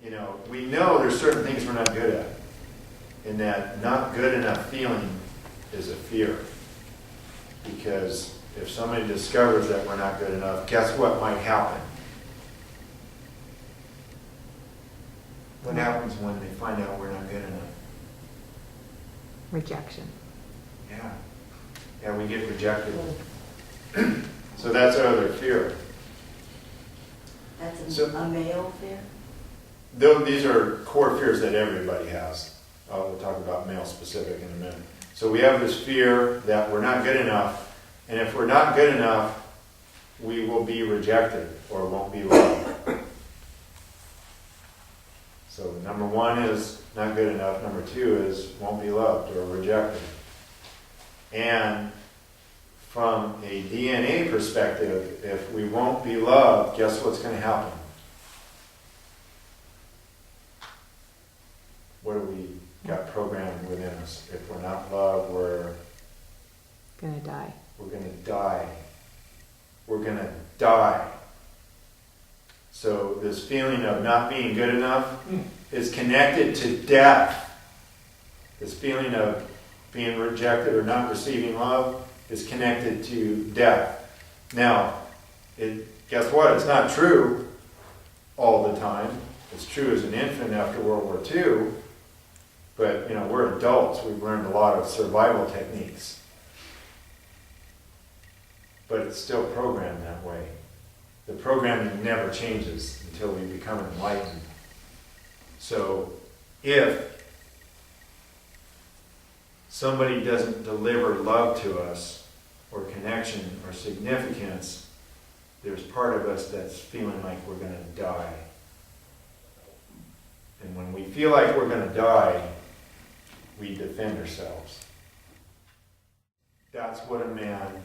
we know there's certain things we're not good at. And that not good enough feeling is a fear. Because if somebody discovers that we're not good enough, guess what might happen? What happens when they find out we're not good enough? Rejection. Yeah, we get rejected. So that's our other fear. That's So- a male fear? These are core fears that everybody has. We'll talk about male specific in a minute. So we have this fear that we're not good enough, and if we're not good enough, we will be rejected or won't be loved. So number one is not good enough. Number two is won't be loved or rejected. And from a DNA perspective, if we won't be loved, guess what's going to happen? What do we got programmed within us? If we're not loved, we're Gonna die. going to die. We're going to die. So this feeling of not being good enough is connected to death. This feeling of being rejected or not receiving love is connected to death. Now, guess what? It's not true all the time. It's true as an infant after World War II. But, we're adults. We've learned a lot of survival techniques. But it's still programmed that way. The programming never changes until we become enlightened. So, if somebody doesn't deliver love to us, or connection, or significance, there's part of us that's feeling like we're going to die. And when we feel like we're going to die, we defend ourselves. That's what a man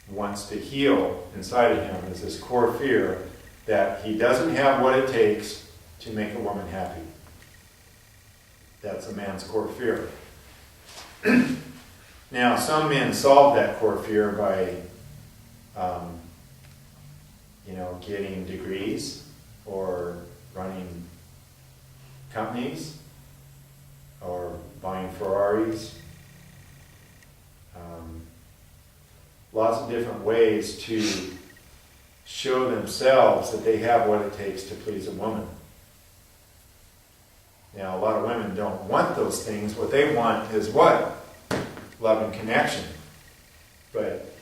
wants to heal inside of him, is this core fear that he doesn't have what it takes to make a woman happy. That's a man's core fear. Now, some men solve that core fear by, getting degrees or running companies or buying Ferraris. Lots of different ways to show themselves that they have what it takes to please a woman. Now, a lot of women don't want those things. What they want is what? Love and connection. But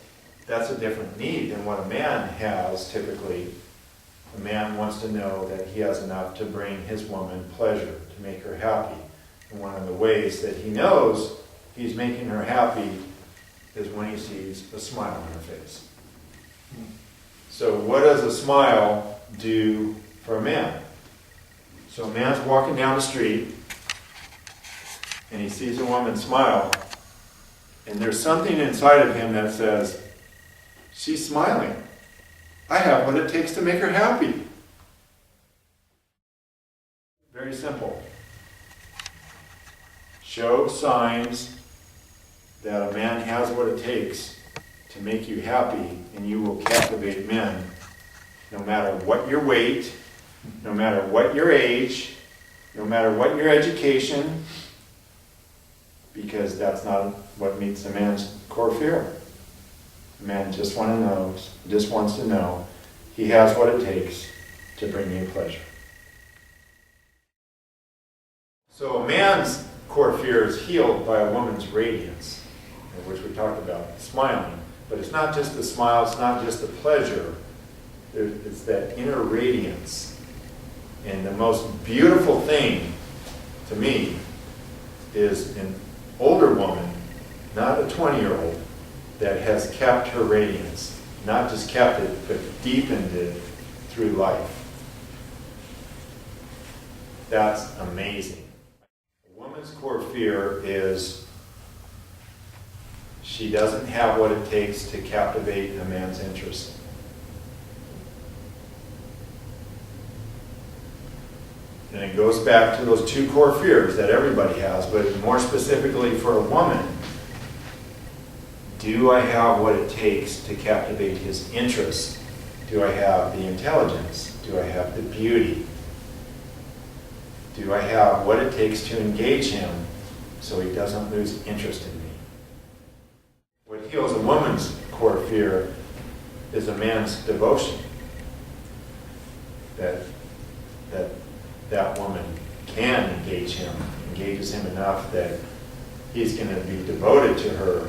that's a different need than what a man has typically. A man wants to know that he has enough to bring his woman pleasure, to make her happy. And one of the ways that he knows he's making her happy is when he sees a smile on her face. So what does a smile do for a man? So a man's walking down the street and he sees a woman smile, and there's something inside of him that says, she's smiling. I have what it takes to make her happy. Very simple. Show signs that a man has what it takes to make you happy, and you will captivate men no matter what your weight, no matter what your age, no matter what your education, because that's not what meets a man's core fear. A man just wants to know he has what it takes to bring you pleasure. So a man's core fear is healed by a woman's radiance, which we talked about, smiling. But it's not just the smile, it's not just the pleasure. It's that inner radiance. And the most beautiful thing to me is an older woman, not a 20-year-old, that has kept her radiance. Not just kept it, but deepened it through life. That's amazing. A woman's core fear is she doesn't have what it takes to captivate a man's interest. And it goes back to those two core fears that everybody has, but more specifically for a woman. Do I have what it takes to captivate his interest? Do I have the intelligence? Do I have the beauty? Do I have what it takes to engage him so he doesn't lose interest in me? What heals a woman's core fear is a man's devotion. That woman can engage him, engages him enough that he's going to be devoted to her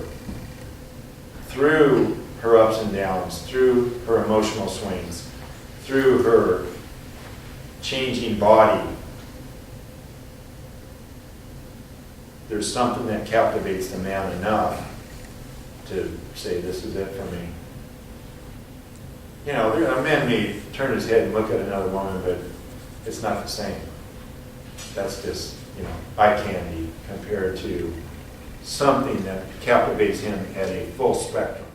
through her ups and downs, through her emotional swings, through her changing body. There's something that captivates the man enough to say, this is it for me. You know, a man may turn his head and look at another woman, but it's not the same. That's just, eye candy compared to something that captivates him at a full spectrum.